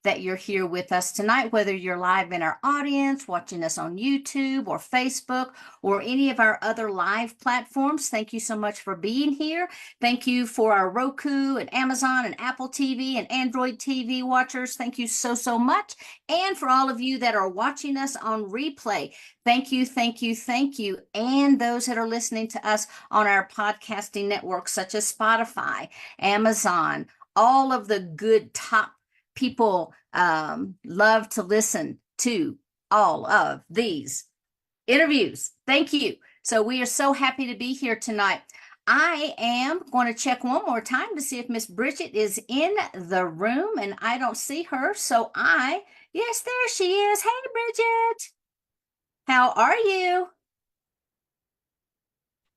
that you're here with us tonight, whether you're live in our audience, watching us on YouTube or Facebook or any of our other live platforms. Thank you so much for being here. Thank you for our Roku and Amazon and Apple TV and Android TV watchers. Thank you so, so much. And for all of you that are watching us on replay, thank you, thank you, thank you. And those that are listening to us on our podcasting networks such as Spotify, Amazon, all of the good top people love to listen to all of these interviews. Thank you. So we are so happy to be here tonight. I am going to check one more time to see if Miss Bridget is in the room, and I don't see her. Yes, there she is. Hey, Bridget. How are you?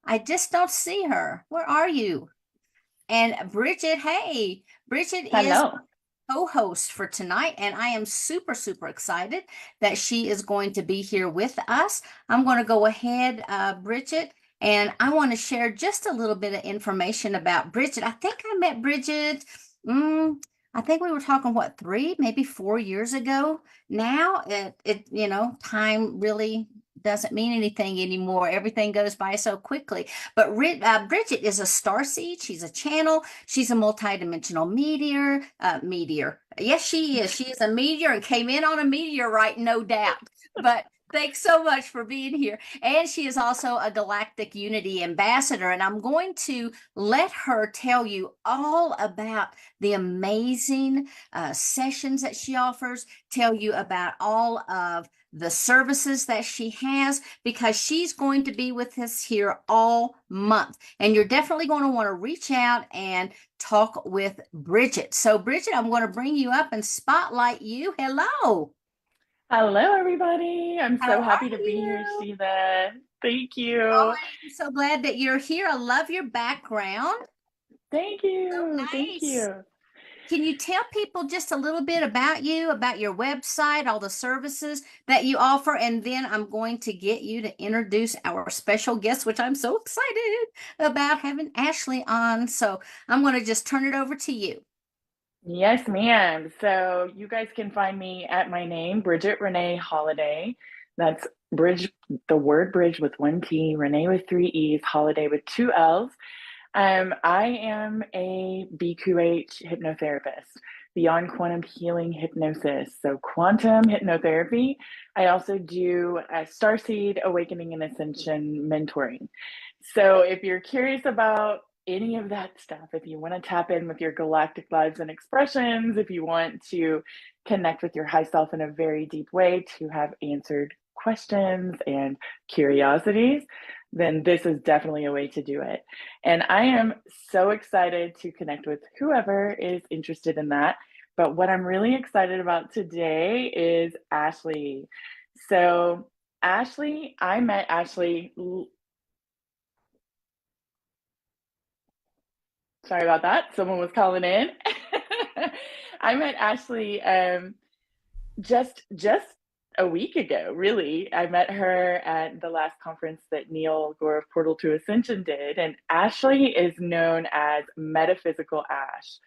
I just don't see her. Where are you? And Bridget, hey, Bridget is Hello. co-host for tonight, and I am super, super excited that she is going to be here with us. I'm going to go ahead, Bridget, and I want to share just a little bit of information about Bridget. I think I met Bridget, I think we were talking, what, 3, maybe 4 years ago. Now, time really doesn't mean anything anymore. Everything goes by so quickly. But Bridget is a starseed. She's a channel. She's a multidimensional meteor. Yes, she is. She is a meteor and came in on a meteorite, no doubt. But thanks so much for being here. And she is also a Galactic Unity ambassador. And I'm going to let her tell you all about the amazing sessions that she offers, tell you about all of the services that she has, because she's going to be with us here all month. And you're definitely going to want to reach out and talk with Bridget. So, Bridget, I'm going to bring you up and spotlight you. Hello. Hello, everybody. I'm How so are happy to be here, you? Sheila. Thank Oh, you. I'm so glad that you're here. I love your background. Thank So you. Thank nice. you. Can you tell people just a little bit about you, about your website, all the services that you offer? And then I'm going to get you to introduce our special guest, which I'm so excited about having Ashley on. So I'm going to just turn it over to you. Yes, ma'am. So you guys can find me at my name, Bridget Renee Holiday. That's Bridge, the word bridge with one T, Renee with three E's, Holiday with two L's. I am a BQH hypnotherapist, beyond quantum healing hypnosis. So quantum hypnotherapy. I also do starseed, awakening, and ascension mentoring. So if you're curious about any of that stuff, if you want to tap in with your galactic lives and expressions, if you want to connect with your high self in a very deep way to have answered questions and curiosities, then this is definitely a way to do it. And I am so excited to connect with whoever is interested in that. But what I'm really excited about today is Ashley. So, I met Ashley. Sorry about that. Someone was calling in. I met Ashley just a week ago, really. I met her at the last conference that Neil Gore of Portal to Ascension did, and Ashley is known as Metaphysical Ash.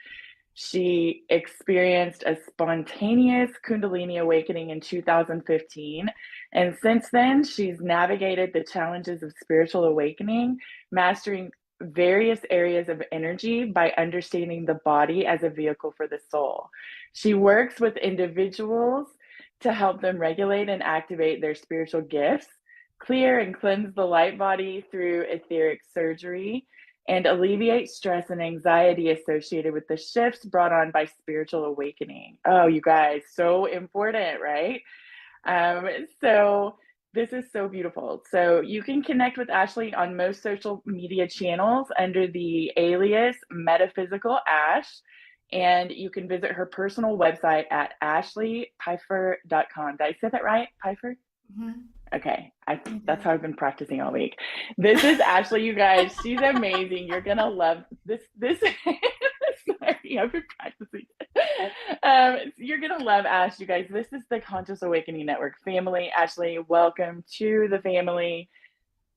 She experienced a spontaneous Kundalini awakening in 2015, and since then, she's navigated the challenges of spiritual awakening, mastering various areas of energy by understanding the body as a vehicle for the soul. She works with individuals to help them regulate and activate their spiritual gifts, clear and cleanse the light body through etheric surgery, and alleviate stress and anxiety associated with the shifts brought on by spiritual awakening. Oh, you guys, so important, right? Um, so this is so beautiful. So you can connect with Ashley on most social media channels under the alias Metaphysical Ash. And you can visit her personal website at ashleapiefer.com. Did I say that right? Piefer? Mhm. Okay, You that's did. how I've been practicing all week. This is Ashley, you guys. She's amazing. You're gonna love this. Sorry, I've been practicing. You're gonna love Ash, you guys. This is the Conscious Awakening Network family. Ashley, welcome to the family.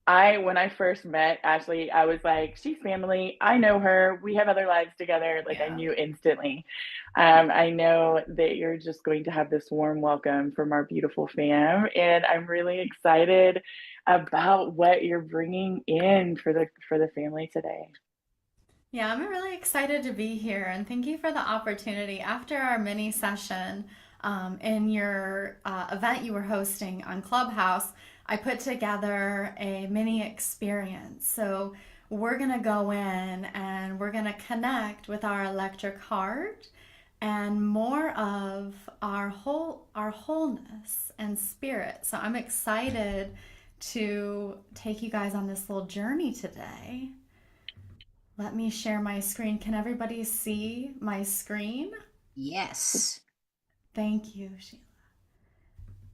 when I first met Ashley, I was like, she's family. I know her. We have other lives together. Like I Yeah. knew instantly. I know that you're just going to have this warm welcome from our beautiful fam, and I'm really excited about what you're bringing in for the family today. Yeah, I'm really excited to be here and thank you for the opportunity. After our mini session in your event you were hosting on Clubhouse, I put together a mini experience. So we're going to go in and we're going to connect with our electric heart and more of our wholeness and spirit. So I'm excited to take you guys on this little journey today. Let me share my screen. Can everybody see my screen? Yes. Thank you, Sheila.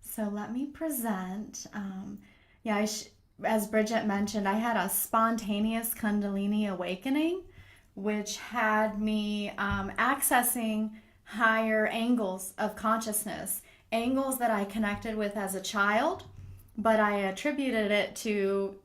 So let me present. Yeah, as Bridget mentioned, I had a spontaneous Kundalini awakening, which had me accessing higher angles of consciousness, angles that I connected with as a child, but I attributed it to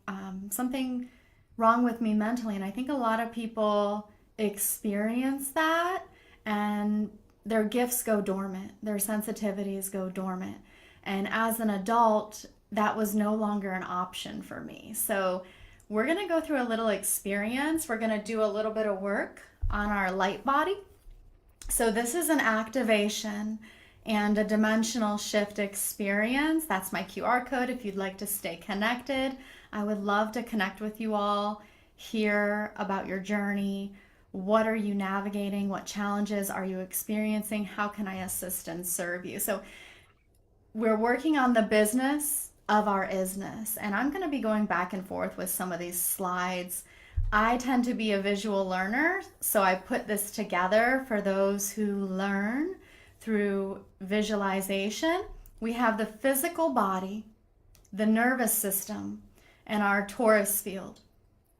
something wrong with me mentally. And I think a lot of people experience that and their gifts go dormant, their sensitivities go dormant. And as an adult, that was no longer an option for me. So we're going to go through a little experience. We're going to do a little bit of work on our light body. So this is an activation and a dimensional shift experience. That's my QR code if you'd like to stay connected. I would love to connect with you all, hear about your journey. What are you navigating? What challenges are you experiencing? How can I assist and serve you? So we're working on the business of our isness, and I'm going to be going back and forth with some of these slides. I tend to be a visual learner, so I put this together for those who learn through visualization. We have the physical body, the nervous system, and our torus field.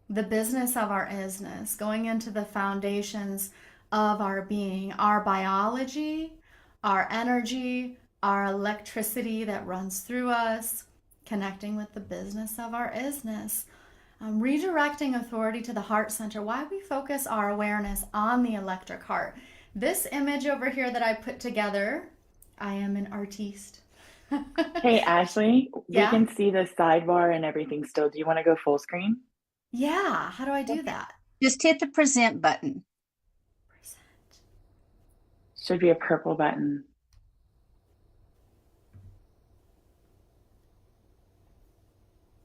The business of our isness, going into the foundations of our being, our biology, our energy, our electricity that runs through us, connecting with the business of our isness. Redirecting authority to the heart center, why we focus our awareness on the electric heart. This image over here that I put together, I am an artiste. Hey, Ashley, we Yeah? can see the sidebar and everything still. Do you want to go full screen? Yeah, how do I do that? Just hit the present button. Present. Should be a purple button.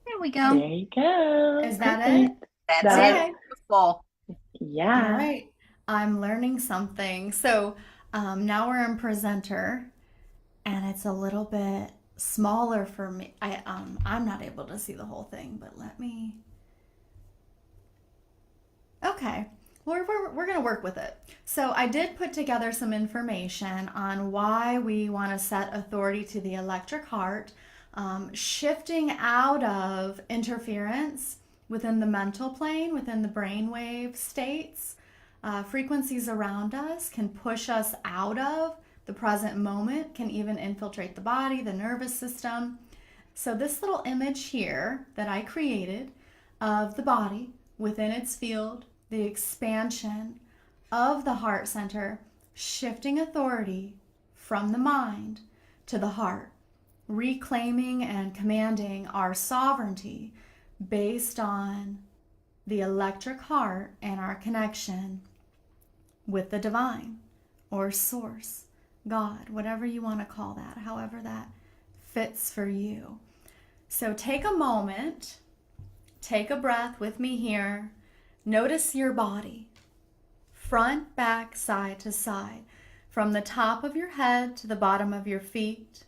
There we There go. you go. Is that it? Perfect. That's it. That, Okay. Beautiful. All yeah. right. I'm learning something. So now we're in presenter and it's a little bit smaller for me. I'm not able to see the whole thing, but let me. Okay. We're going to work with it. So I did put together some information on why we want to set authority to the electric heart, shifting out of interference within the mental plane, within the brainwave states. Frequencies around us can push us out of the present moment, can even infiltrate the body, the nervous system. So this little image here that I created of the body within its field, the expansion of the heart center, shifting authority from the mind to the heart, reclaiming and commanding our sovereignty based on the electric heart and our connection with the divine or source, God, whatever you want to call that, however that fits for you. So take a moment, take a breath with me here. Notice your body, front, back, side to side, from the top of your head to the bottom of your feet.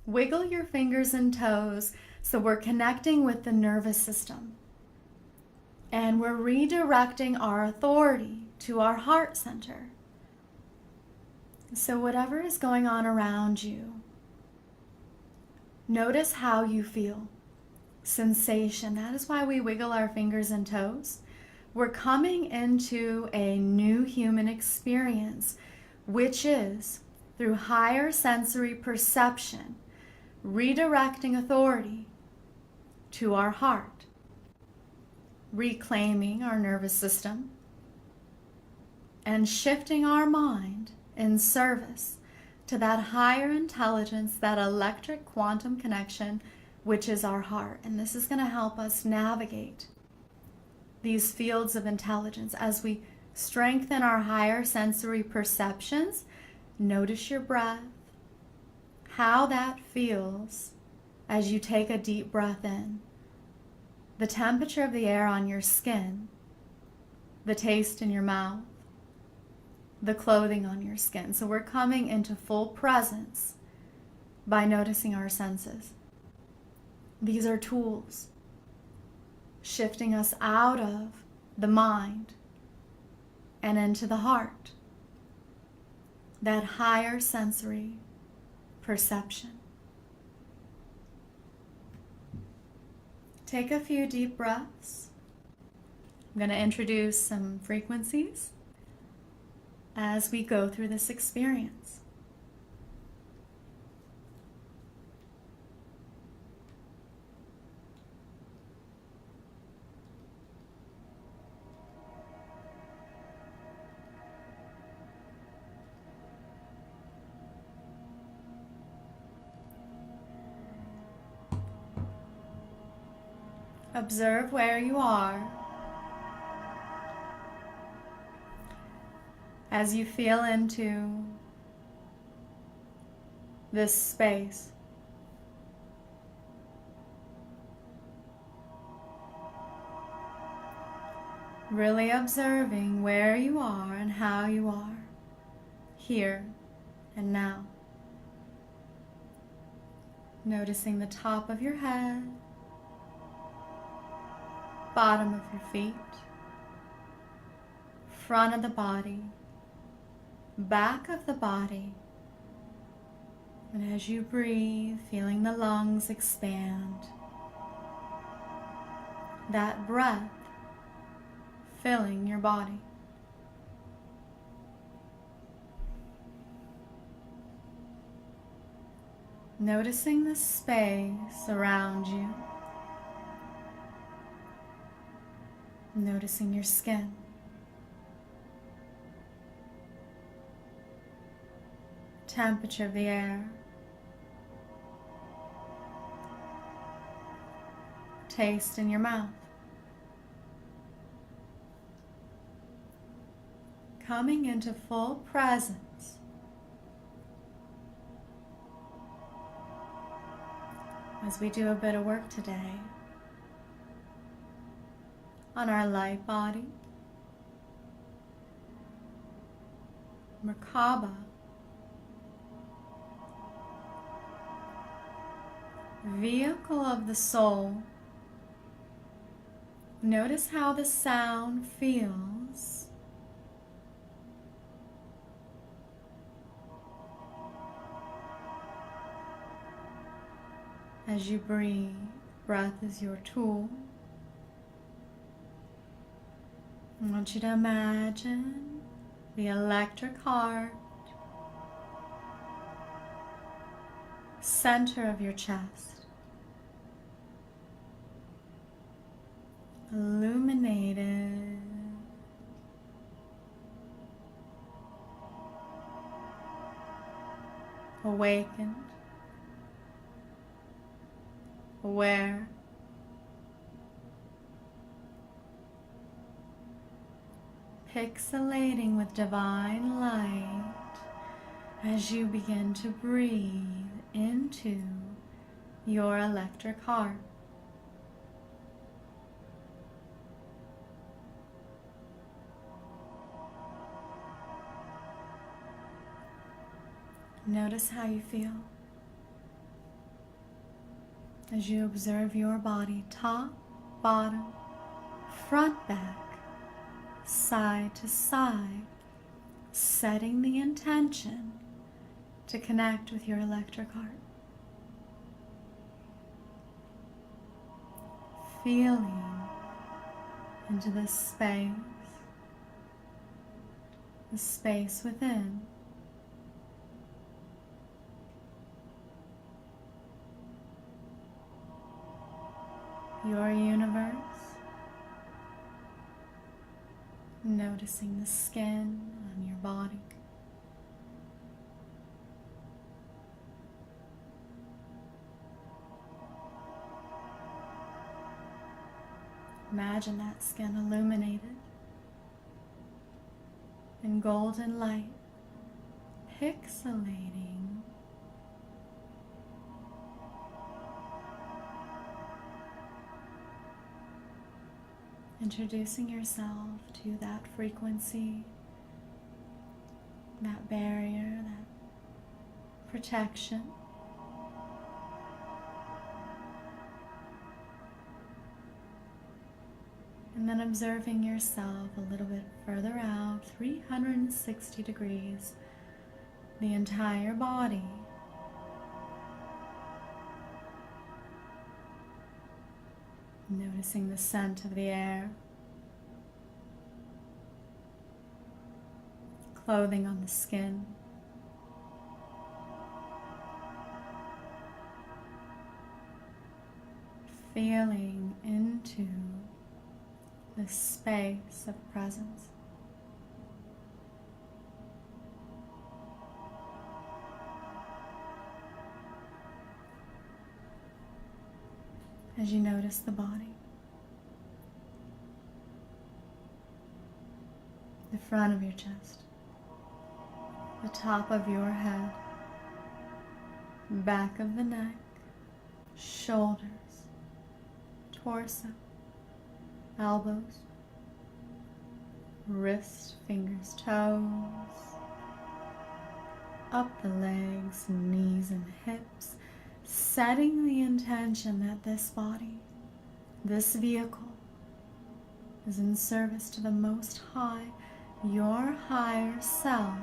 Wiggle your fingers and toes so we're connecting with the nervous system. And we're redirecting our authority to our heart center. So whatever is going on around you, notice how you feel. Sensation. That is why we wiggle our fingers and toes. We're coming into a new human experience, which is through higher sensory perception, redirecting authority to our heart, reclaiming our nervous system and shifting our mind in service to that higher intelligence, that electric quantum connection, which is our heart. And this is going to help us navigate these fields of intelligence as we strengthen our higher sensory perceptions. Notice your breath, how that feels as you take a deep breath in, the temperature of the air on your skin, the taste in your mouth, the clothing on your skin. So we're coming into full presence by noticing our senses. These are tools shifting us out of the mind and into the heart, that higher sensory perception. Take a few deep breaths. I'm going to introduce some frequencies as we go through this experience. Observe where you are as you feel into this space. Really observing where you are and how you are, here and now. Noticing the top of your head, bottom of your feet, front of the body, back of the body, and as you breathe, feeling the lungs expand, that breath filling your body. Noticing the space around you, noticing your skin. Temperature of the air. Taste in your mouth. Coming into full presence as we do a bit of work today on our light body, Merkaba, vehicle of the soul. Notice how the sound feels as you breathe. Breath is your tool. I want you to imagine the electric heart, center of your chest, illuminated, awakened, aware, pixelating with divine light as you begin to breathe into your electric heart. Notice how you feel as you observe your body, top, bottom, front, back, side to side, setting the intention to connect with your electric heart. Feeling into this space within. Your universe, Noticing the skin on your body. Imagine that skin illuminated in golden light, pixelating. Introducing yourself to that frequency, that barrier, that protection. And then observing yourself a little bit further out, 360 degrees, the entire body. Noticing the scent of the air, clothing on the skin. Feeling into the space of presence. As you notice the body, the front of your chest, the top of your head, back of the neck, shoulders, torso, elbows, wrists, fingers, toes, up the legs, knees and hips, setting the intention that this body, this vehicle, is in service to the Most High, your higher self.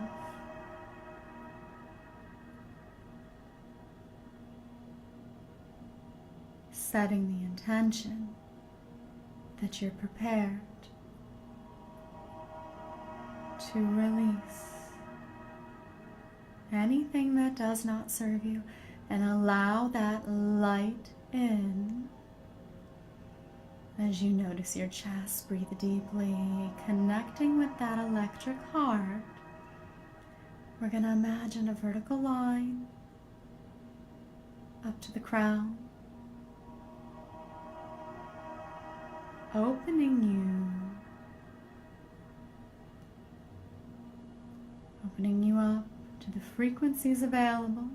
Setting the intention that you're prepared to release anything that does not serve you and allow that light in. As you notice your chest, breathe deeply, connecting with that electric heart. We're going to imagine a vertical line up to the crown, opening you up to the frequencies available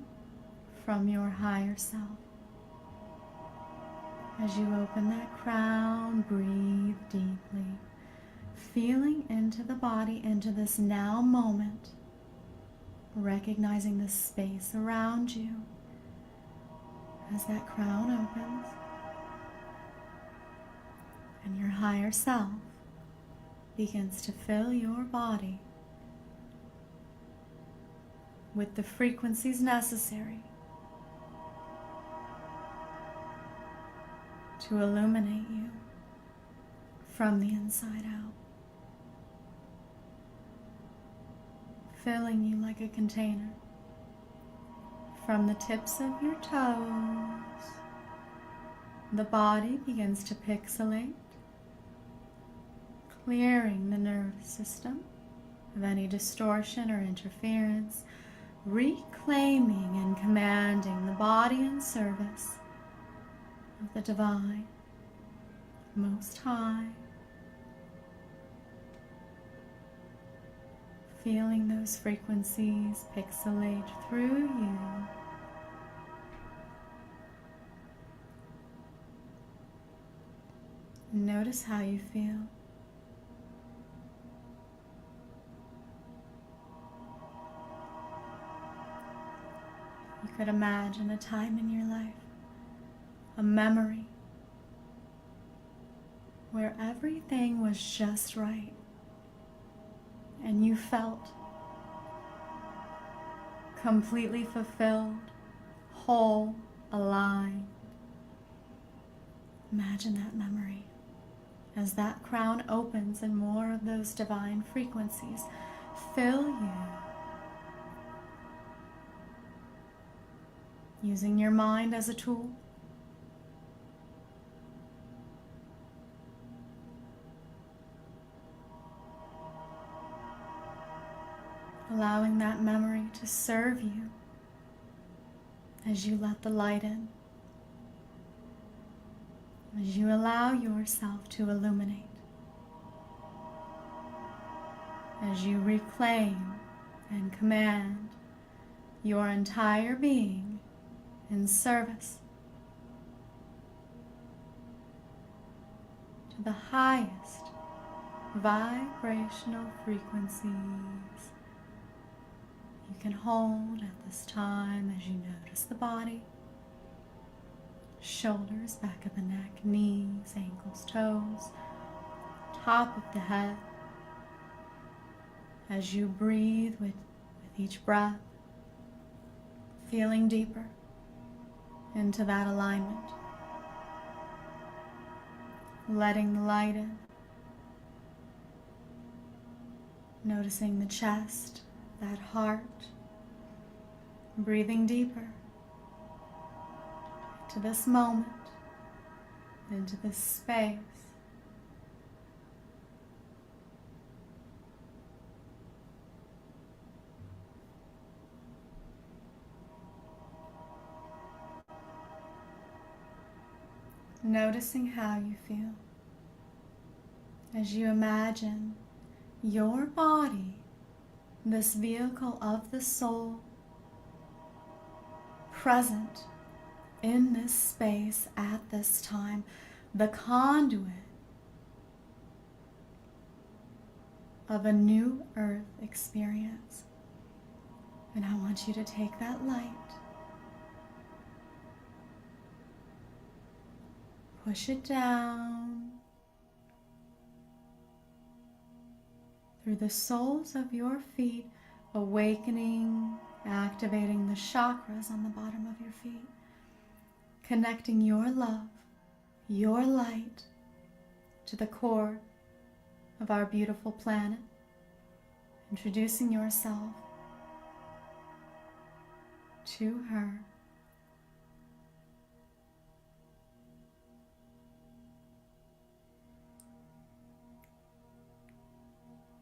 from your higher self. As you open that crown, breathe deeply, feeling into the body, into this now moment, recognizing the space around you as that crown opens, and your higher self begins to fill your body with the frequencies necessary to illuminate you from the inside out, filling you like a container from the tips of your toes. The body begins to pixelate, clearing the nervous system of any distortion or interference, reclaiming and commanding the body in service of the divine, Most High. Feeling those frequencies pixelate through you. Notice how you feel. You could imagine a time in your life, a memory, where everything was just right and you felt completely fulfilled, whole, alive. Imagine that memory as that crown opens and more of those divine frequencies fill you. Using your mind as a tool, allowing that memory to serve you as you let the light in, as you allow yourself to illuminate, as you reclaim and command your entire being in service to the highest vibrational frequencies you can hold at this time, as you notice the body, shoulders, back of the neck, knees, ankles, toes, top of the head, as you breathe with each breath, feeling deeper into that alignment, letting the light in, noticing the chest, that heart, breathing deeper to this moment, into this space. Noticing how you feel as you imagine your body, this vehicle of the soul, present in this space at this time, the conduit of a new earth experience. And I want you to take that light, push it down through the soles of your feet, awakening, activating the chakras on the bottom of your feet, connecting your love, your light to the core of our beautiful planet, introducing yourself to her.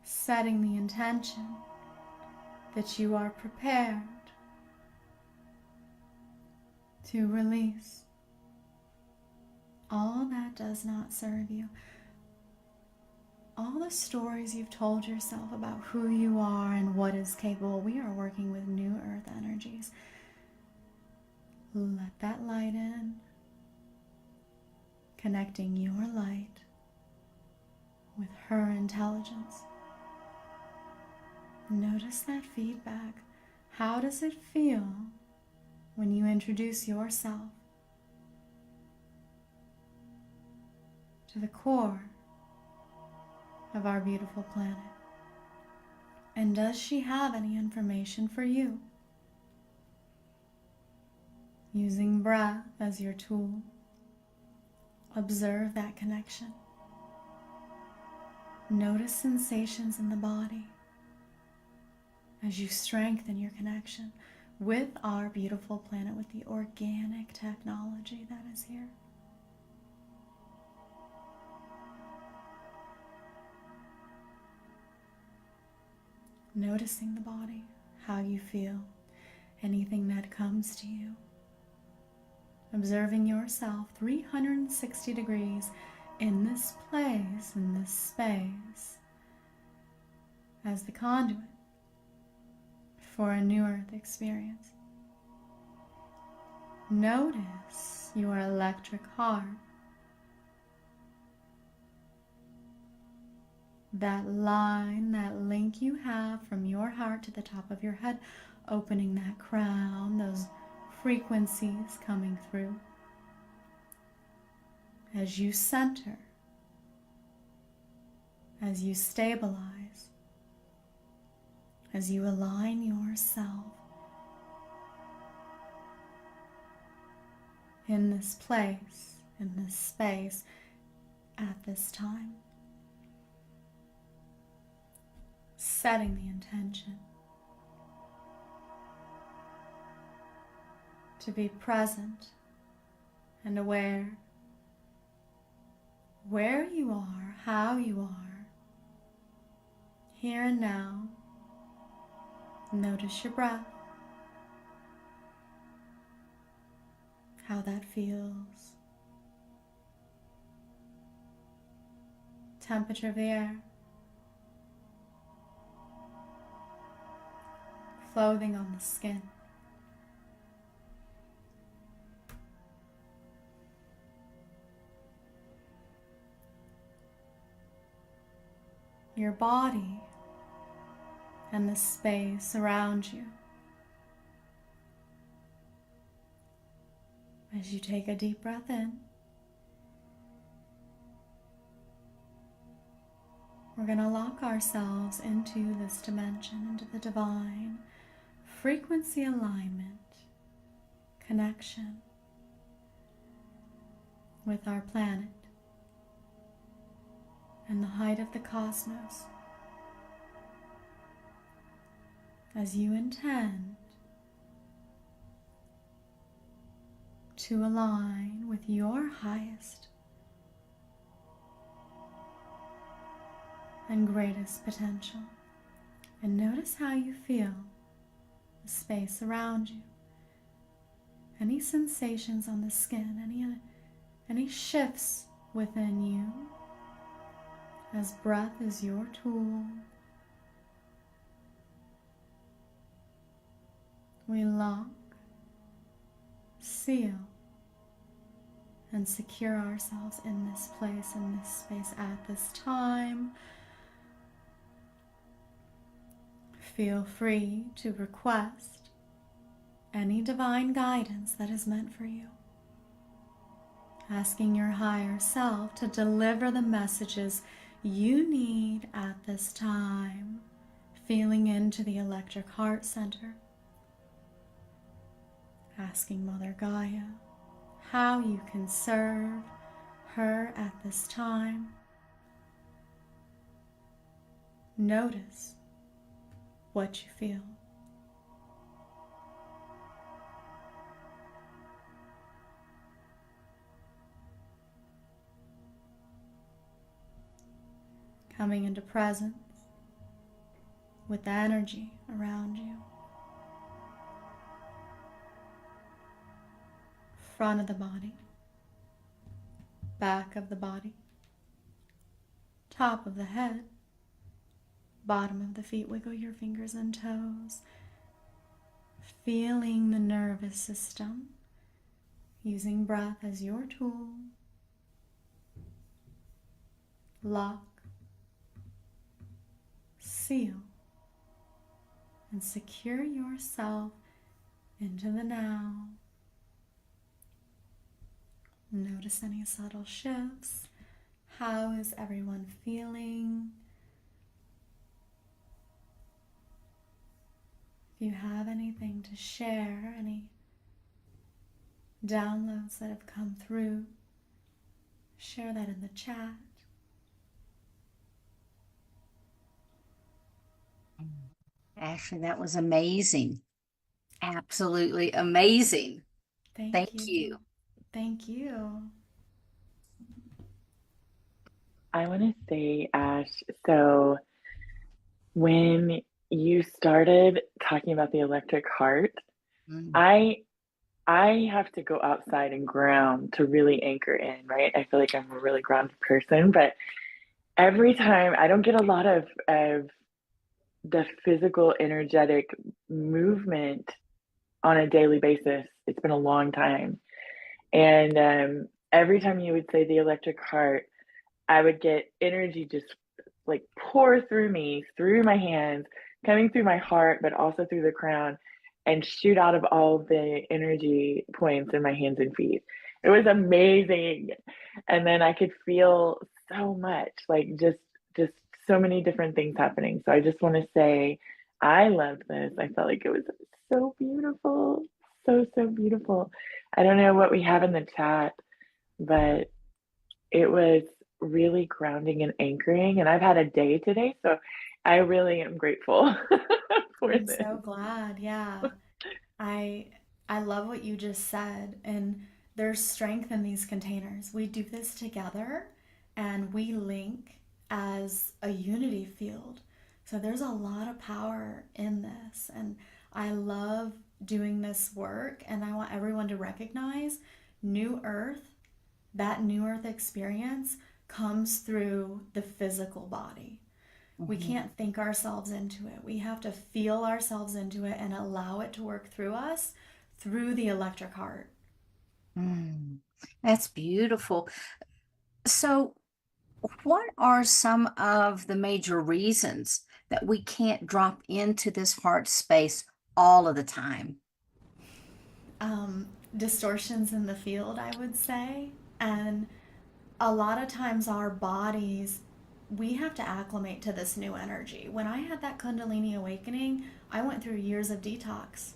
Setting the intention that you are prepared to release all that does not serve you. All the stories you've told yourself about who you are and what is capable. We are working with new earth energies. Let that light in, connecting your light with her intelligence. Notice that feedback. How does it feel when you introduce yourself to the core of our beautiful planet? And does she have any information for you? Using breath as your tool, observe that connection. Notice sensations in the body as you strengthen your connection with our beautiful planet, with the organic technology that is here. Noticing the body, how you feel, anything that comes to you. Observing yourself 360 degrees in this place, in this space, as the conduit for a new earth experience. Notice your electric heart. That line, that link you have from your heart to the top of your head, opening that crown, those frequencies coming through. As you center, as you stabilize, as you align yourself in this place, in this space, at this time. Setting the intention to be present and aware where you are, how you are, here and now, Notice your breath, how that feels. Temperature of the air. Clothing on the skin. Your body and the space around you. As you take a deep breath in, we're going to lock ourselves into this dimension, into the divine frequency alignment, connection with our planet and the height of the cosmos, as you intend to align with your highest and greatest potential. And notice how you feel the space around you. Any sensations on the skin, any shifts within you, as breath is your tool. We lock, seal, and secure ourselves in this place, in this space at this time. Feel free to request any divine guidance that is meant for you. Asking your higher self to deliver the messages you need at this time. Feeling into the electric heart center. Asking Mother Gaia how you can serve her at this time. Notice what you feel. Coming into presence with the energy around you. Front of the body, back of the body, top of the head, bottom of the feet. Wiggle your fingers and toes. Feeling the nervous system, using breath as your tool. Lock, seal, and secure yourself into the now. Notice any subtle shifts. How is everyone feeling? If you have anything to share, any downloads that have come through, share that in the chat. Ashley, that was amazing. Absolutely amazing. Thank you. Thank you. I want to say, Ash, so when you started talking about the electric heart, I have to go outside and ground to really anchor in, right? I feel like I'm a really grounded person, but every time I don't get a lot of the physical, energetic movement on a daily basis. It's been a long time. And every time you would say the electric heart, I would get energy just like pour through me, through my hands, coming through my heart, but also through the crown, and shoot out of all the energy points in my hands and feet. It was amazing. And then I could feel so much, like just so many different things happening. So I just want to say I loved this. I felt like it was so beautiful. So, so beautiful. I don't know what we have in the chat, but it was really grounding and anchoring. And I've had a day today, so I really am grateful for I'm this. so glad. Yeah. I love what you just said, and there's strength in these containers. We do this together and we link as a unity field. So there's a lot of power in this. And I love doing this work. And I want everyone to recognize New Earth, that New Earth experience comes through the physical body. We Mhm. can't think ourselves into it. We have to feel ourselves into it and allow it to work through us through the electric heart. Mm. That's beautiful. So, what are some of the major reasons that we can't drop into this heart space all of the time? um, Distortions in the field, I would say. And a lot of times, our bodies, we have to acclimate to this new energy. When I had that Kundalini awakening, I went through years of detox.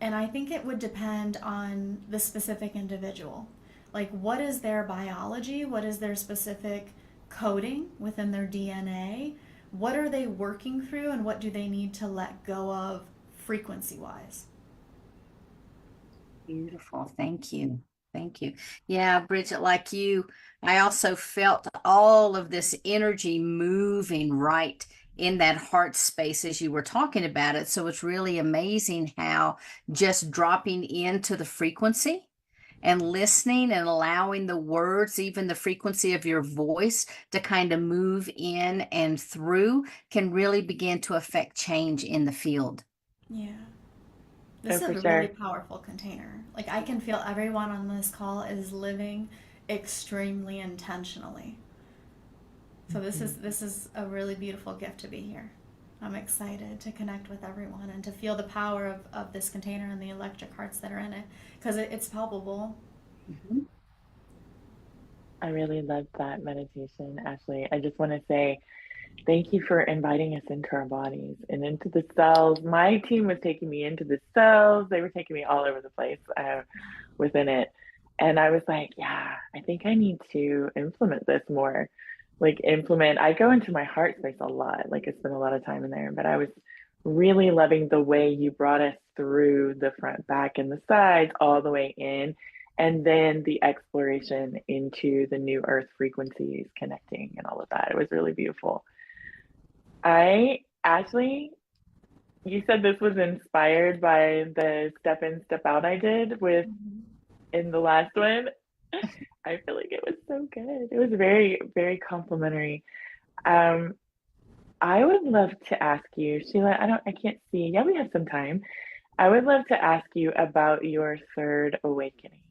And I think it would depend on the specific individual. Like, what is their biology? What is their specific coding within their DNA? What are they working through, and what do they need to let go of frequency wise? Beautiful. Thank you. Thank you. Yeah, Bridget, like you, I also felt all of this energy moving right in that heart space as you were talking about it. So it's really amazing how just dropping into the frequency and listening and allowing the words, even the frequency of your voice, to kind of move in and through can really begin to affect change in the field. Yeah. Oh, This is for a really sure. powerful container. Like, I can feel everyone on this call is living extremely intentionally. So this is a really beautiful gift to be here. I'm excited to connect with everyone and to feel the power of this container and the electric hearts that are in it because it's palpable. Mhm. I really loved that meditation, Ashley. I just want to say thank you for inviting us into our bodies and into the cells. My team was taking me into the cells. They were taking me all over the place within it. And I was like, yeah, I think I need to implement this more. Like, I go into my heart space a lot. Like, I spend a lot of time in there, but I was really loving the way you brought us through the front, back, and the sides, all the way in. And then the exploration into the new earth frequencies connecting and all of that. It was really beautiful. I actually, you said this was inspired by the step in, step out I did with Mhm. in the last one. I feel like it was so good. It was very, very complimentary. Um, I would love to ask you, Sheila, I can't see. Yeah, we have some time. I would love to ask you about your third awakening.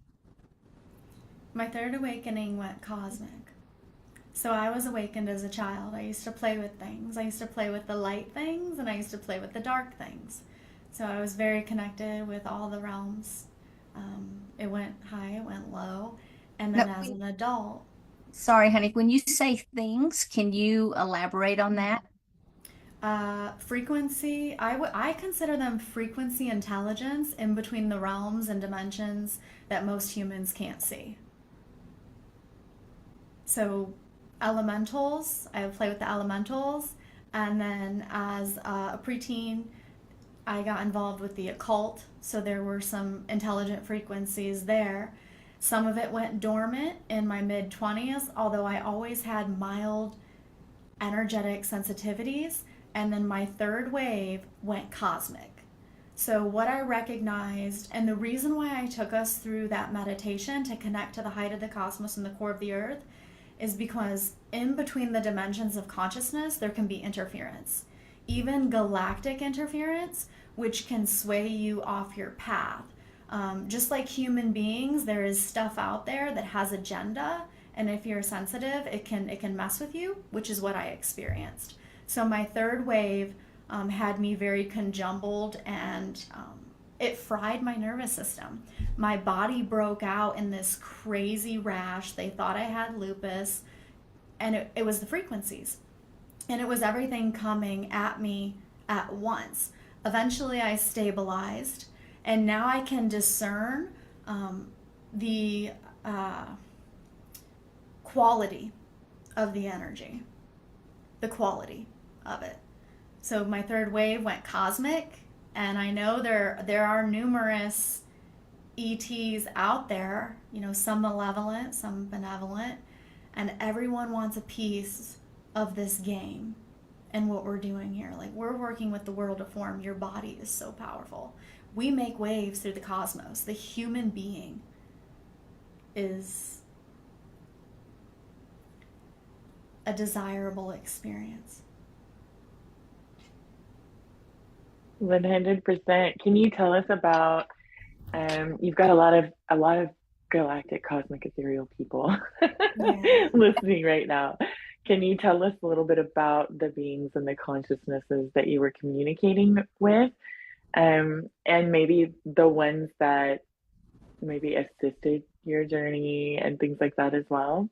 My third awakening went cosmic. So I was awakened as a child. I used to play with things. I used to play with the light things and I used to play with the dark things. So I was very connected with all the realms. It went high, it went low. And No, then as an adult, sorry, honey. When you say things, can you elaborate on that? frequency, I consider them frequency intelligence in between the realms and dimensions that most humans can't see. So elementals, I would play with the elementals. And then as a preteen, I got involved with the occult. So there were some intelligent frequencies there. Some of it went dormant in my mid 20s, although I always had mild energetic sensitivities. And then my third wave went cosmic. So, what I recognized, and the reason why I took us through that meditation to connect to the height of the cosmos and the core of the earth, is because in between the dimensions of consciousness, there can be interference, even galactic interference, which can sway you off your path. Just like human beings, there is stuff out there that has agenda, and if you're sensitive, it can mess with you, which is what I experienced. So my third wave had me very conjumbled and it fried my nervous system. My body broke out in this crazy rash. They thought I had lupus, and it was the frequencies. And it was everything coming at me at once. Eventually, I stabilized, and now I can discern the quality of the energy, the quality of it. So my third wave went cosmic, and I know there are numerous ETs out there, some malevolent, some benevolent, and everyone wants a piece of this game. in what we're doing here. Like, we're working with the world of form. Your body is so powerful. We make waves through the cosmos. The human being is a desirable experience. 100%. Can you tell us about you've got a lot of galactic cosmic ethereal people Yeah. listening right now. Can you tell us a little bit about the beings and the consciousnesses that you were communicating with? And maybe the ones that maybe assisted your journey and things like that as well?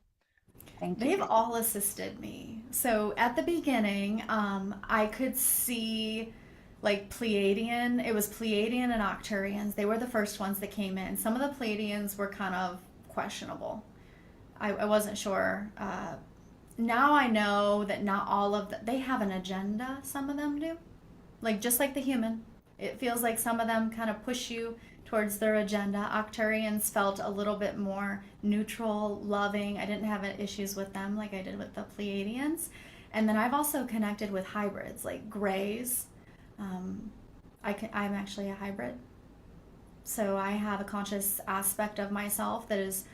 Thank you. They've all assisted me. So at the beginning, I could see like Pleiadian. It was Pleiadian and Octurians. They were the first ones that came in. Some of the Pleiadians were kind of questionable. I wasn't sure. Now I know that not all of they have an agenda. Some of them do, like just like the human. It feels like some of them kind of push you towards their agenda. Octurians felt a little bit more neutral, loving. I didn't have issues with them like I did with the Pleiadians. And then I've also connected with hybrids like grays. Um, I'm actually a hybrid. So I have a conscious aspect of myself that is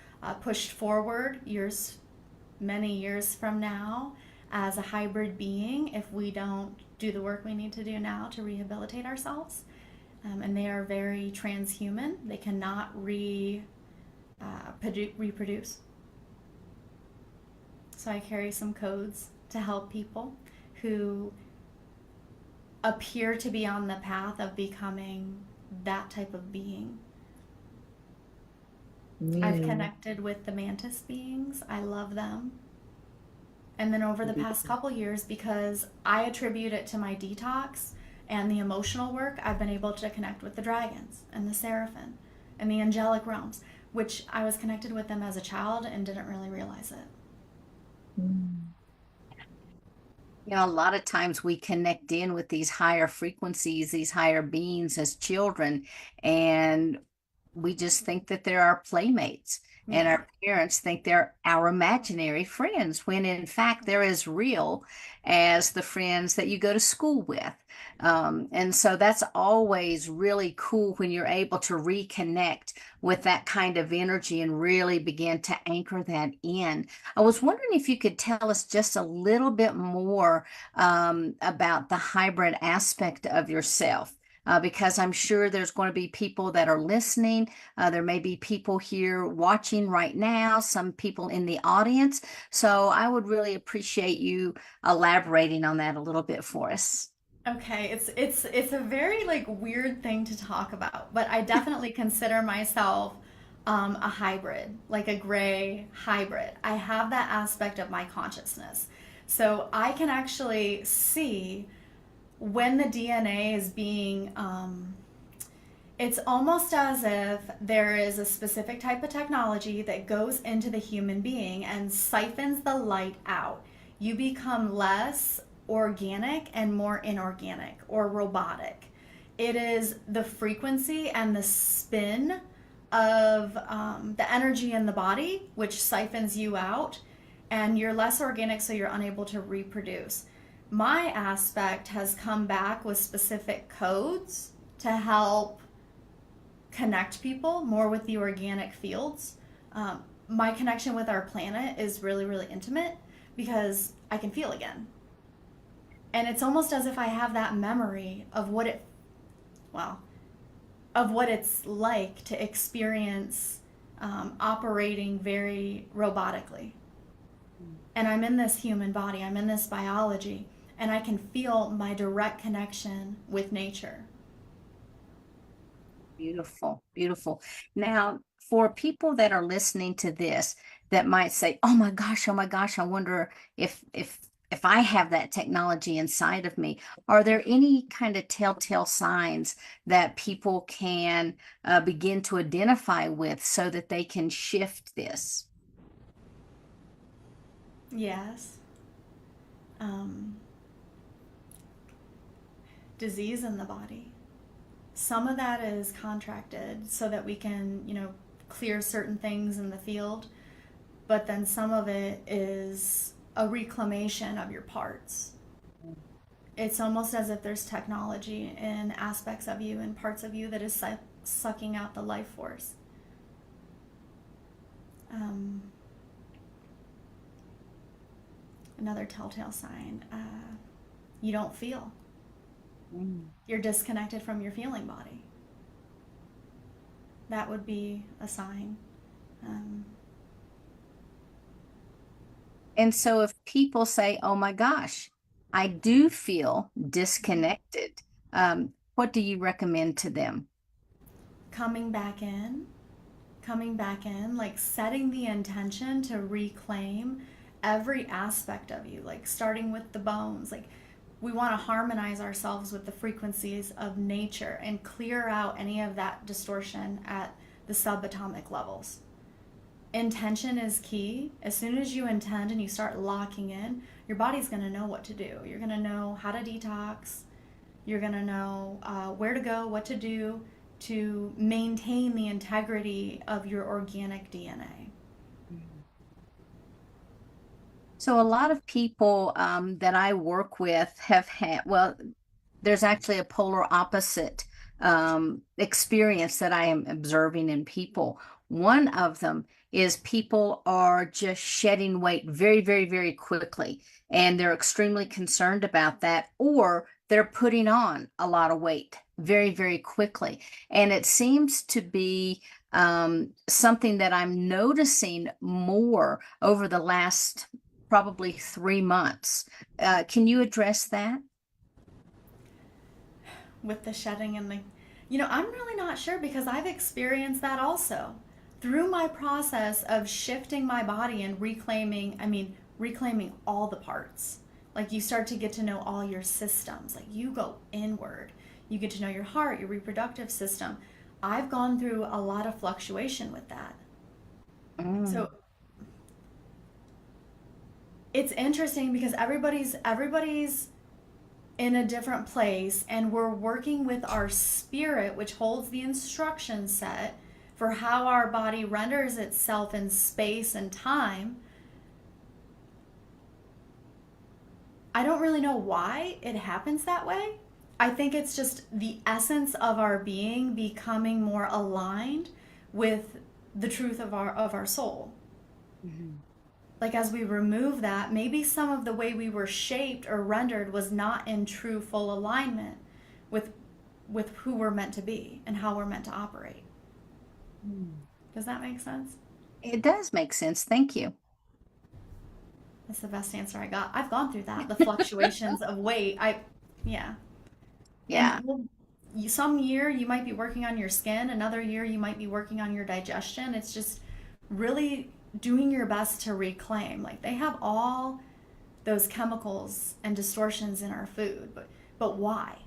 pushed forward many years from now as a hybrid being if we don't do the work we need to do now to rehabilitate ourselves. And they are very transhuman. They cannot reproduce. So I carry some codes to help people who appear to be on the path of becoming that type of being. I've Mm, connected with the mantis beings. I love them. And then over the past beautiful. couple years, because I attribute it to my detox and the emotional work, I've been able to connect with the dragons and the seraphim and the angelic realms, which I was connected with them as a child and didn't really realize it. Mm, You know, a lot of times we connect in with these higher frequencies, these higher beings as children, and we just think that they're our playmates. And Yeah. our parents think they're our imaginary friends, when in fact they're as real as the friends that you go to school with. And so that's always really cool when you're able to reconnect with that kind of energy and really begin to anchor that in. I was wondering if you could tell us just a little bit more about the hybrid aspect of yourself. Because I'm sure there's going to be people that are listening. There may be people here watching right now, some people in the audience. So I would really appreciate you elaborating on that a little bit for us. Okay, it's a very like weird thing to talk about, but I definitely consider myself a hybrid, like a gray hybrid. I have that aspect of my consciousness. So I can actually see when the DNA is being, it's almost as if there is a specific type of technology that goes into the human being and siphons the light out. You become less organic and more inorganic or robotic. It is the frequency and the spin of the energy in the body, which siphons you out, and you're less organic, so you're unable to reproduce. My aspect has come back with specific codes to help connect people more with the organic fields. My connection with our planet is really, really intimate because I can feel again. And it's almost as if I have that memory of well, of what it's like to experience operating very robotically. And I'm in this human body, I'm in this biology, and I can feel my direct connection with nature. Beautiful, beautiful. Now, for people that are listening to this that might say, oh my gosh, I wonder if I have that technology inside of me, are there any kind of telltale signs that people can begin to identify with so that they can shift this? Yes. Um, Disease in the body. Some of that is contracted so that we can, clear certain things in the field, but then some of it is a reclamation of your parts. it's almost as if there's technology in aspects of you and parts of you that is sucking out the life force. Um, Another telltale sign, you don't feel. Mm. You're disconnected from your feeling body. That would be a sign. Um, And so if people say, oh my gosh, I do feel disconnected, what do you recommend to them? coming back in, coming back in, like setting the intention to reclaim every aspect of you, like starting with the bones. Like we want to harmonize ourselves with the frequencies of nature and clear out any of that distortion at the subatomic levels. Intention is key. As soon as you intend and you start locking in, your body's going to know what to do. You're going to know how to detox. You're going to know where to go, what to do to maintain the integrity of your organic DNA. So a lot of people that I work with have had, well, there's actually a polar opposite experience that I am observing in people. One of them is people are just shedding weight very, very, very quickly, and they're extremely concerned about that, or they're putting on a lot of weight very, very quickly. And it seems to be something that I'm noticing more over the last probably 3 months. Can you address that? With the shedding and the, I'm really not sure because I've experienced that also through my process of shifting my body and reclaiming all the parts. Like you start to get to know all your systems, like you go inward, you get to know your heart, your reproductive system. I've gone through a lot of fluctuation with that. Mm. So it's interesting because everybody's in a different place, and we're working with our spirit, which holds the instruction set for how our body renders itself in space and time. I don't really know why it happens that way. I think it's just the essence of our being becoming more aligned with the truth of our soul. Mhm. Like as we remove that, maybe some of the way we were shaped or rendered was not in true full alignment with who we're meant to be and how we're meant to operate. Mm. Does that make sense? It does make sense. Thank you. That's the best answer I got. I've gone through that, the fluctuations of weight. Yeah. And Yeah. well, some year you might be working on your skin, another year you might be working on your digestion. It's just really doing your best to reclaim. Like they have all those chemicals and distortions in our food, but why?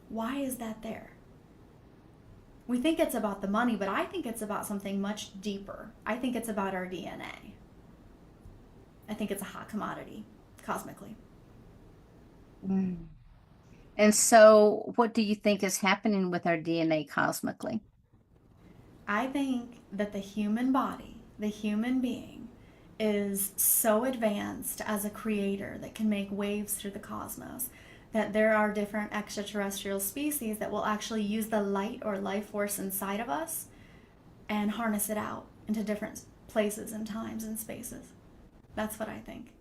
Why is that there? We think it's about the money, but I think it's about something much deeper. I think it's about our DNA. I think it's a hot commodity cosmically. Mm. And so, what do you think is happening with our DNA cosmically? I think that the human body, the human being, is so advanced as a creator that can make waves through the cosmos that there are different extraterrestrial species that will actually use the light or life force inside of us and harness it out into different places and times and spaces. That's what I think.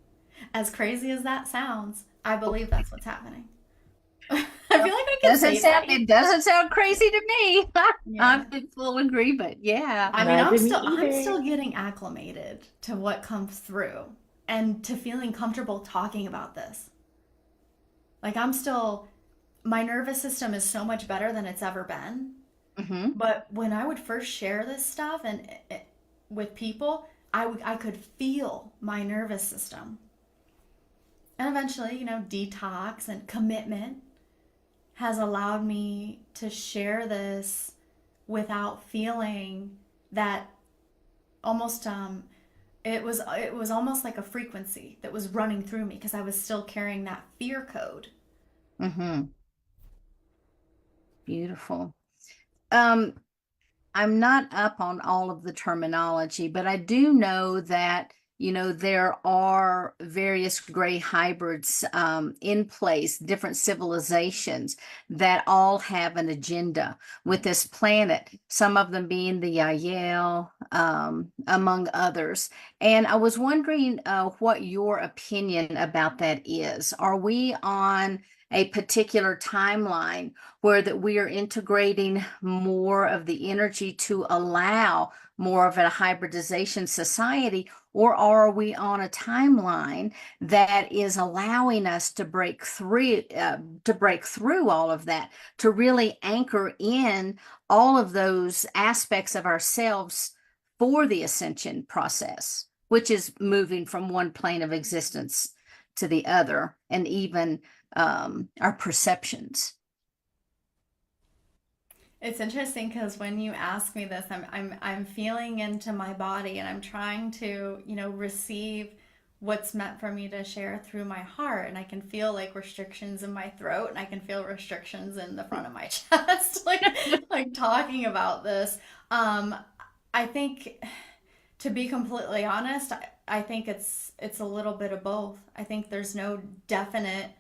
As crazy as that sounds, I believe that's what's happening. I feel like I can Doesn't say sound, that. it doesn't sound crazy to me. Yeah. I'm in full agreement. Yeah. I mean, Not to me I'm either. still getting acclimated to what comes through and to feeling comfortable talking about this. Like my nervous system is so much better than it's ever been. Hmm. But when I would first share this stuff with people, I could feel my nervous system. And eventually, detox and commitment has allowed me to share this without feeling that almost it was almost like a frequency that was running through me because I was still carrying that fear code. Hmm. Beautiful. I'm not up on all of the terminology, but I do know that there are various gray hybrids in place, different civilizations that all have an agenda with this planet, some of them being the Yael, among others. And I was wondering what your opinion about that is. Are we on a particular timeline where that we are integrating more of the energy to allow more of a hybridization society, or are we on a timeline that is allowing us to break through all of that, to really anchor in all of those aspects of ourselves for the ascension process, which is moving from one plane of existence to the other, and even our perceptions. It's interesting because when you ask me this, I'm feeling into my body and I'm trying to, receive what's meant for me to share through my heart, and I can feel like restrictions in my throat and I can feel restrictions in the front of my chest like talking about this. Um I think, to be completely honest, I think it's a little bit of both. I think there's no definite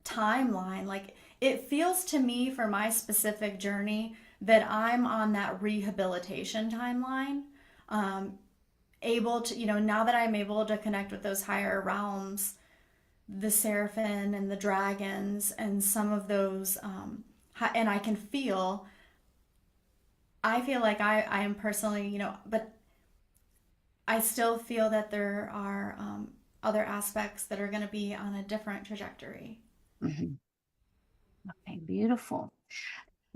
timeline. Like, it feels to me for my specific journey that I'm on that rehabilitation timeline. Um, Able to, now that I'm able to connect with those higher realms, the seraphim and the dragons, and some of those, and I feel like I am personally, but I still feel that there are other aspects that are going to be on a different trajectory. Mhm. Okay, beautiful.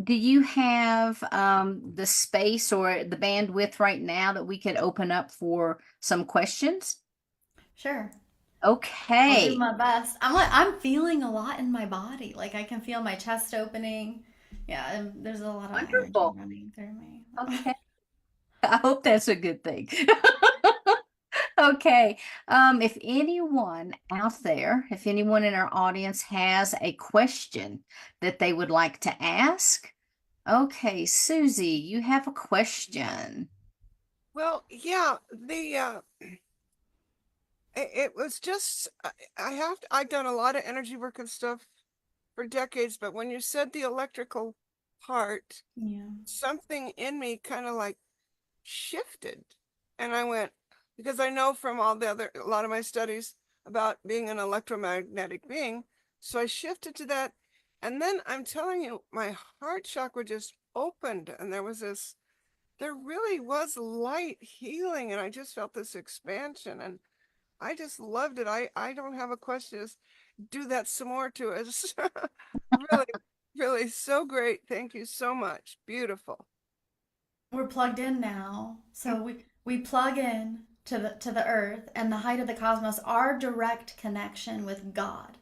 Do you have the space or the bandwidth right now that we could open up for some questions? Sure. I'll do Okay, my best. I'm feeling a lot in my body. Like, I can feel my chest opening. Yeah, and there's a lot of energy wonderful. running through me. Okay, I hope that's a good thing. Okay, if anyone out there, if anyone in our audience has a question that they would like to ask, okay, Susie, you have a question. Well, yeah, it was just I've done a lot of energy work and stuff for decades, but when you said the electrical part, Yeah. something in me kind of like shifted. And I went, because I know from a lot of my studies about being an electromagnetic being. So I shifted to that. And then I'm telling you, my heart chakra just opened, and there really was light healing, and I just felt this expansion, and I just loved it. I don't have a question. Just do that some more to us. Really, really so great. Thank you so much. Beautiful. We're plugged in now. So we plug in to the earth and the height of the cosmos, our direct connection with God,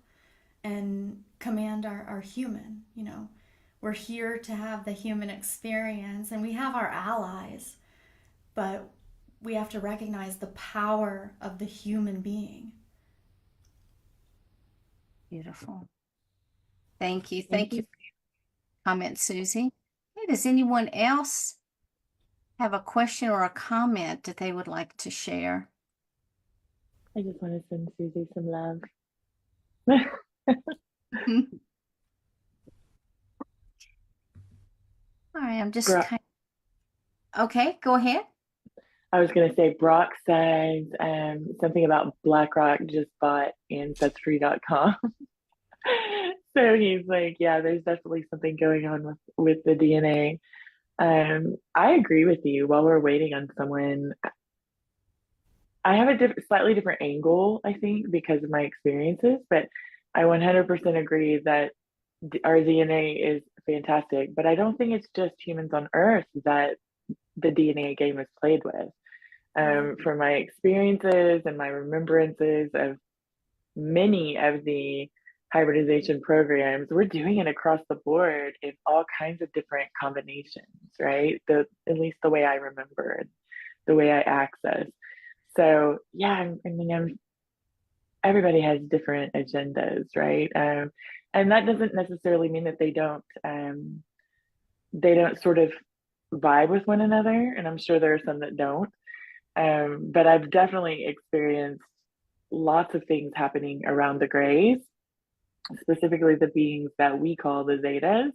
and command our human, We're here to have the human experience, and we have our allies, but we have to recognize the power of the human being. Beautiful. Thank you. Thank Thank you you. for your comment, Susie. Hey, does anyone else have a question or a comment that they would like to share? I just want to send Susie some love. All right, I'm just Brock, kind of, okay, go ahead. I was going to say, Brock says something about BlackRock just bought Ancestry.com. So he's like, yeah, there's definitely something going on with the DNA. I agree with you. While we're waiting on someone, I have a slightly different angle, I think, because of my experiences, but I 100% agree that our DNA is fantastic, but I don't think it's just humans on Earth that the DNA game is played with. Right. From my experiences and my remembrances of many of the hybridization programs, we're doing it across the board in all kinds of different combinations, right? At least the way I remember it, the way I access. So yeah, I mean, everybody has different agendas, right? And that doesn't necessarily mean that they don't sort of vibe with one another. And I'm sure there are some that don't. But I've definitely experienced lots of things happening around the grays, specifically the beings that we call the Zetas,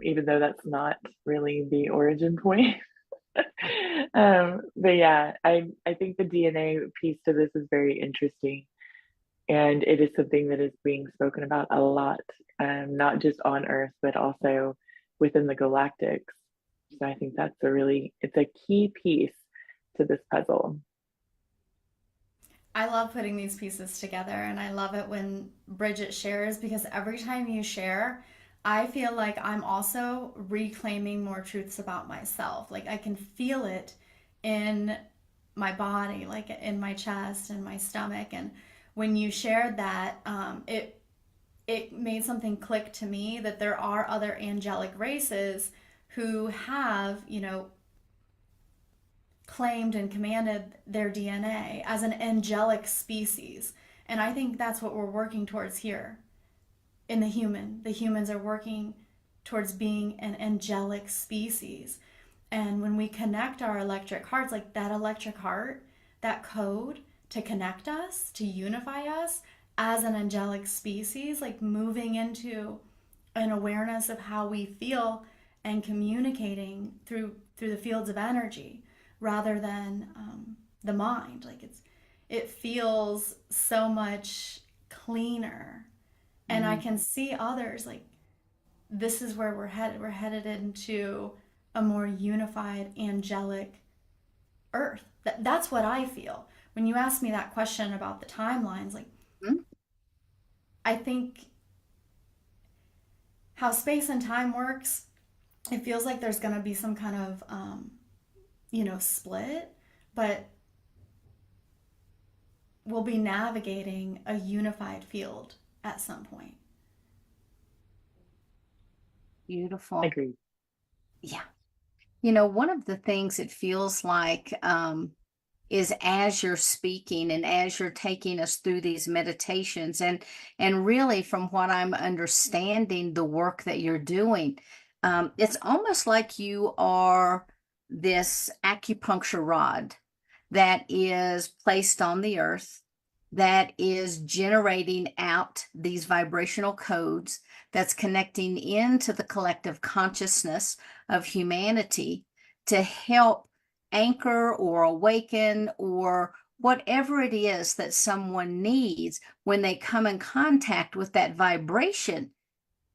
even though that's not really the origin point. But yeah, I think the DNA piece to this is very interesting, and it is something that is being spoken about a lot, not just on Earth, but also within the galactics. So I think that's it's a key piece to this puzzle. I love putting these pieces together, and I love it when Bridget shares because every time you share, I feel like I'm also reclaiming more truths about myself. Like I can feel it in my body, like in my chest and my stomach. And when you shared that, it made something click to me that there are other angelic races who have, claimed and commanded their DNA as an angelic species. And I think that's what we're working towards here in the human. The humans are working towards being an angelic species. And when we connect our electric hearts, like that electric heart, that code to connect us, to unify us as an angelic species, like moving into an awareness of how we feel and communicating through the fields of energy rather than the mind. Like it feels so much cleaner, and I can see others like this is where we're headed. We're headed into a more unified angelic earth. That's what I feel when you ask me that question about the timelines. Like Mhm. I think how space and time works, it feels like there's going to be some kind of split, but we'll be navigating a unified field at some point. Beautiful. Agreed. Yeah. One of the things it feels like is as you're speaking and as you're taking us through these meditations and really from what I'm understanding the work that you're doing, it's almost like you are this acupuncture rod that is placed on the earth that is generating out these vibrational codes that's connecting into the collective consciousness of humanity to help anchor or awaken or whatever it is that someone needs when they come in contact with that vibration.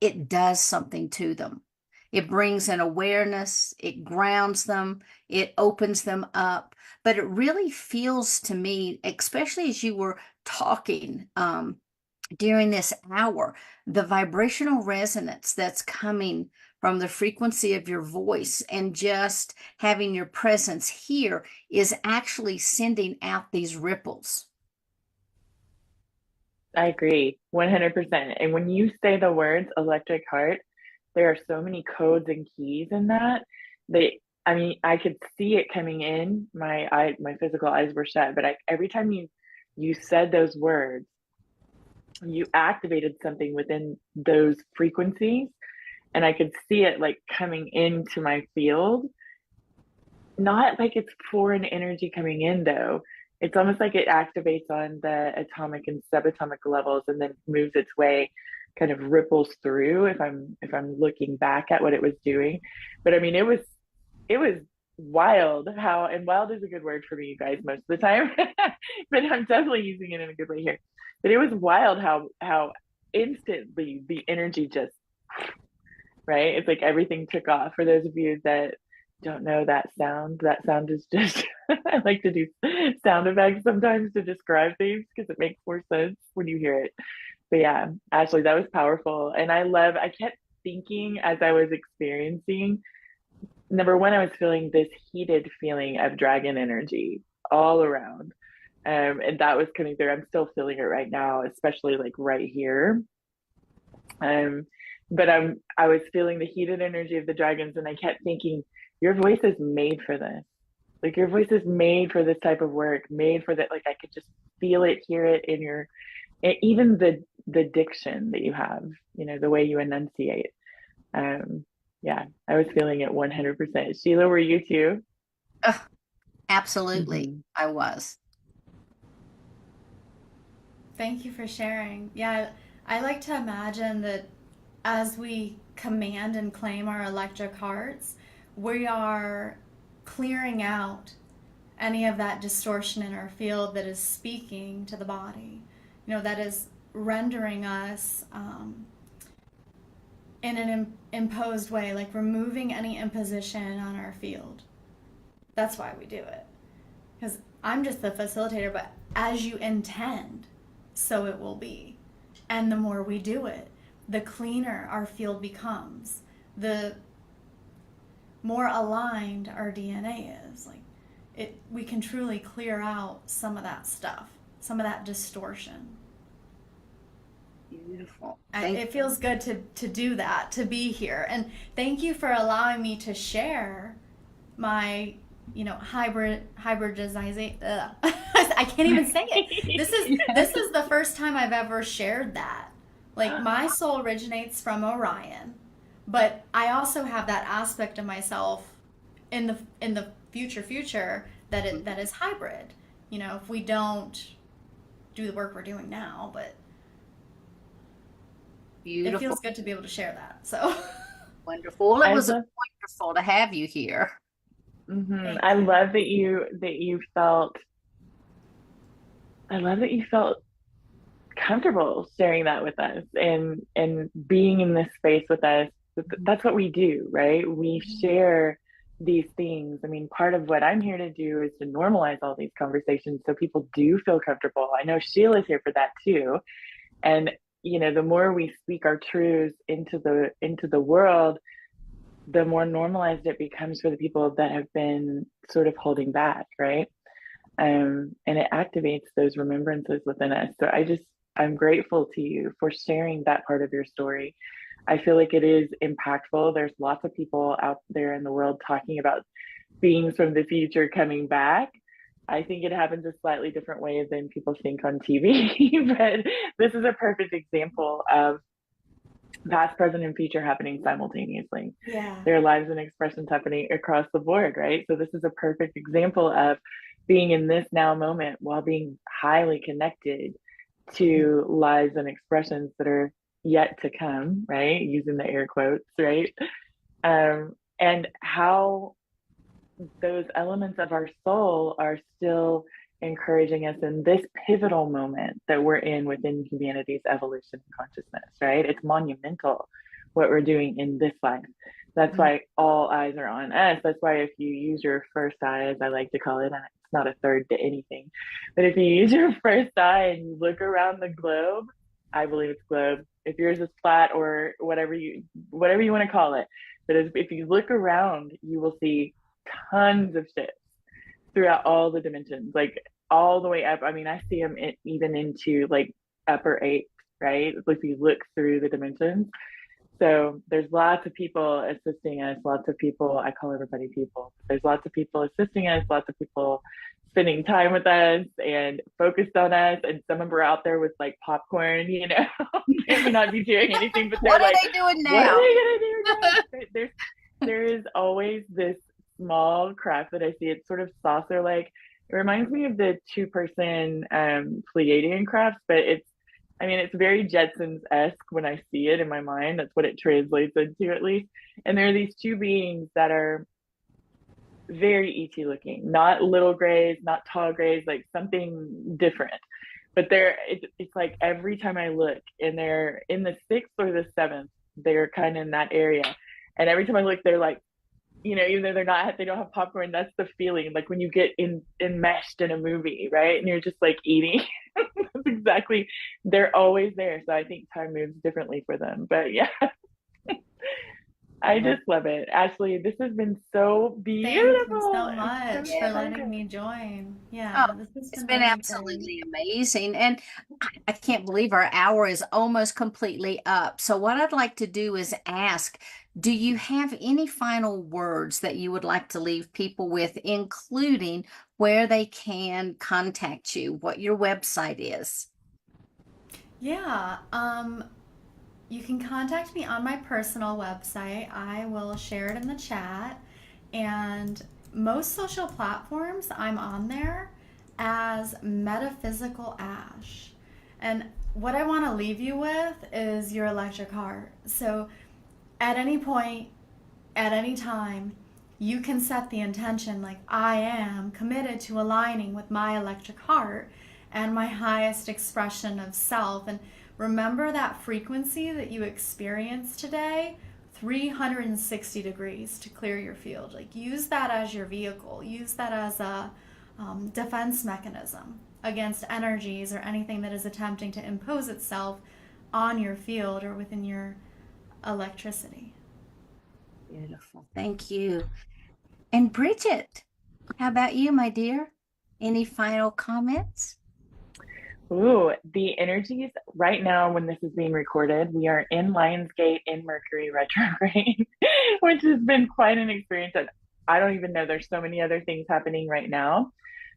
It does something to them. It brings an awareness, it grounds them, it opens them up. But it really feels to me, especially as you were talking during this hour, the vibrational resonance that's coming from the frequency of your voice and just having your presence here is actually sending out these ripples. I agree 100%. And when you say the words electric heart, there are so many codes and keys in that. I mean, I could see it coming in. My physical eyes were shut, but every time you said those words, you activated something within those frequencies, and I could see it like coming into my field. Not like it's foreign energy coming in though. It's almost like it activates on the atomic and subatomic levels and then moves its way, kind of ripples through if I'm looking back at what it was doing. But I mean it was wild how, and wild is a good word for me, you guys, most of the time. But I'm definitely using it in a good way here. But it was wild how instantly the energy just, right? It's like everything took off. For those of you that don't know that sound is just, I like to do sound effects sometimes to describe things because it makes more sense when you hear it. But yeah, Ashley, that was powerful. And I kept thinking as I was experiencing, number one, I was feeling this heated feeling of dragon energy all around. And that was coming through. I'm still feeling it right now, especially like right here. Um, but I was feeling the heated energy of the dragons, and I kept thinking, your voice is made for this. Like your voice is made for this type of work, made for that. Like I could just feel it, hear it in your, even the diction that you have, the way you enunciate. Um, yeah, I was feeling it 100%. Sheila, were you too? Absolutely, Mhm. I was. Thank you for sharing. Yeah, I like to imagine that as we command and claim our electric hearts, we are clearing out any of that distortion in our field that is speaking to the body, that is rendering us in an imposed way, like removing any imposition on our field. That's why we do it. Because I'm just the facilitator, but as you intend, so it will be. And the more we do it, the cleaner our field becomes, the more aligned our DNA is. Like we can truly clear out some of that stuff, some of that distortion. Beautiful. Thank It feels good to do that, to be here. And thank you for allowing me to share my, hybridization. I can't even say it. This is the first time I've ever shared that. Like my soul originates from Orion, but I also have that aspect of myself in the future that is hybrid. If we don't do the work we're doing now, but it Beautiful. feels good to be able to share that. So Wonderful. Well, it I was love wonderful to have you here. thank I you. love that you felt I love that you felt comfortable sharing that with us and being in this space with us. That's what we do, right? We Mhm. share these things. I mean, part of what I'm here to do is to normalize all these conversations so people do feel comfortable. I know Sheila's here for that too. And the more we speak our truths into the world, the more normalized it becomes for the people that have been sort of holding back, right? And it activates those remembrances within us. So I'm grateful to you for sharing that part of your story. I feel like it is impactful. There's lots of people out there in the world talking about beings from the future coming back. I think it happens a slightly different way than people think on TV, but this is a perfect example of past, present, and future happening simultaneously. Yeah. There are lives and expressions happening across the board, right? So this is a perfect example of being in this now moment while being highly connected to lives and expressions that are yet to come, right? Using the air quotes, right? And how those elements of our soul are still encouraging us in this pivotal moment that we're in within humanity's evolution and consciousness, right? It's monumental what we're doing in this life. That's Mhm. why all eyes are on us. That's why if you use your first eye, as I like to call it, and it's not a third to anything, but if you use your first eye and you look around the globe, I believe it's globe. If yours is flat or whatever you want to call it, but if you look around, you will see tons of ships throughout all the dimensions, like all the way up. I mean, I see them even into like upper eight, right? If you look through the dimensions. So there's lots of people assisting us, lots of people, I call everybody people. There's lots of people assisting us, lots of people spending time with us and focused on us. And some of them are out there with like popcorn, they may not be doing anything, but they're What are like, they doing what are now? they gonna do next? There is always this small craft that I see. It's sort of saucer like. It reminds me of the two-person Pleiadian crafts, but it's very Jetsons-esque when I see it in my mind. That's what it translates into, at least. And there are these two beings that are very ET looking, not little grays, not tall grays, like something different. But it's like every time I look, and they're in the sixth or the seventh, they're kind of in that area. And every time I look, they're like, even though they don't have popcorn, that's the feeling. Like when you get enmeshed in a movie, right? And you're just like eating. That's exactly, they're always there. So I think time moves differently for them. But yeah, I just love it. Ashley, this has been so Thank you beautiful. so I'm so much Yeah. for letting excited. me join. Oh, Yeah, this has it's been been really great. absolutely amazing. And I can't believe our hour is almost completely up. So, what I'd like to do is ask, do you have any final words that you would like to leave people with, including where they can contact you, what your website is? Yeah, you can contact me on my personal website. I will share it in the chat. And most social platforms, I'm on there as Metaphysical Ash. And what I want to leave you with is your electric heart. So at any point, at any time, you can set the intention like, I am committed to aligning with my electric heart and my highest expression of self. And remember that frequency that you experienced today, 360 degrees to clear your field. Like, use that as your vehicle, use that as a defense mechanism against energies or anything that is attempting to impose itself on your field or within your electricity. Beautiful. Thank you. And Bridget, how about you, my dear? Any final comments? Ooh, the energies right now when this is being recorded, we are in Lionsgate in Mercury retrograde, which has been quite an experience. And I don't even know, there's so many other things happening right now.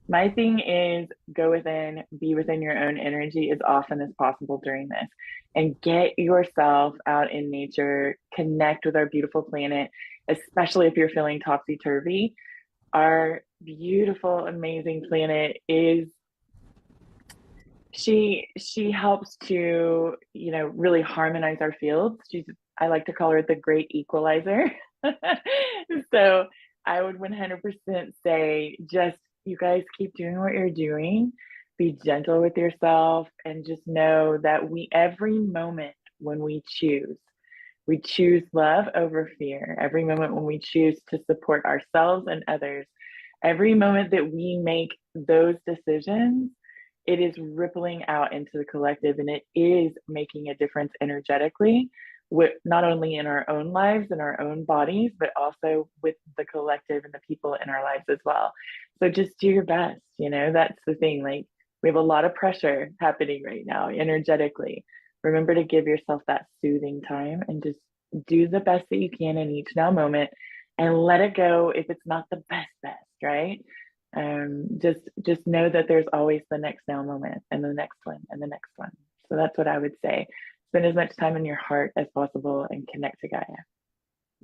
My thing is go within, be within your own energy as often as possible during this, and get yourself out in nature, connect with our beautiful planet, especially if you're feeling topsy-turvy. Our beautiful, amazing planet is, she helps to, you know, really harmonize our fields. I like to call her the great equalizer. So I would 100% say, just, you guys keep doing what you're doing, be gentle with yourself, and just know that every moment when we choose love over fear. Every moment when we choose to support ourselves and others, every moment that we make those decisions, it is rippling out into the collective, and it is making a difference energetically, with not only in our own lives and our own bodies, but also with the collective and the people in our lives as well. So just do your best. You know, that's the thing. Like, we have a lot of pressure happening right now energetically. Remember to give yourself that soothing time and just do the best that you can in each now moment, and let it go if it's not the best, right? Just know that there's always the next now moment, and the next one, and the next one. So that's what I would say. Spend as much time in your heart as possible and connect to Gaia.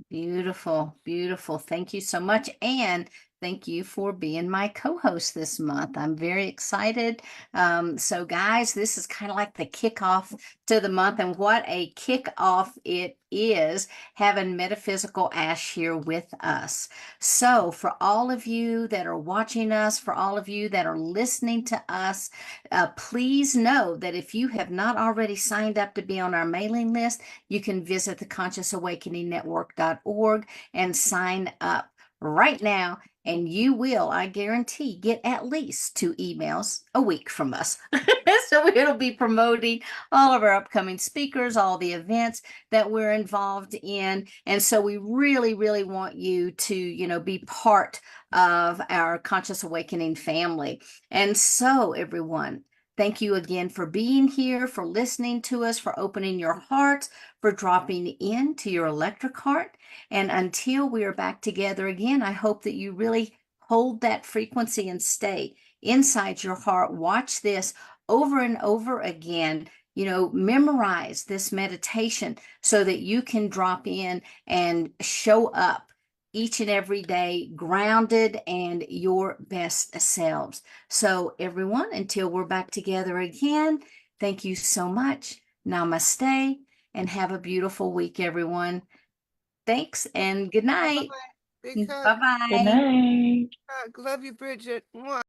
Beautiful, beautiful. Thank you so much. And thank you for being my co-host this month. I'm very excited. So guys, this is kind of like the kickoff to the month, and what a kickoff it is having Metaphysical Ash here with us. So for all of you that are watching us, for all of you that are listening to us, please know that if you have not already signed up to be on our mailing list, you can visit the consciousawakeningnetwork.org and sign up right now, and you will, I guarantee, get at least 2 emails a week from us. So it'll be promoting all of our upcoming speakers, all the events that we're involved in. And so we really, really want you to, you know, be part of our Conscious Awakening family. And so, everyone, thank you again for being here, for listening to us, for opening your hearts, for dropping into your electric heart. And until we are back together again, I hope that you really hold that frequency and stay inside your heart. Watch this over and over again. You know, memorize this meditation so that you can drop in and show up each and every day, grounded and your best selves. So everyone, until we're back together again, thank you so much. Namaste, and have a beautiful week, everyone. Thanks and good night. Bye. Big hug. Good Bye-bye. night. Hug. Love you, Bridget. Mwah.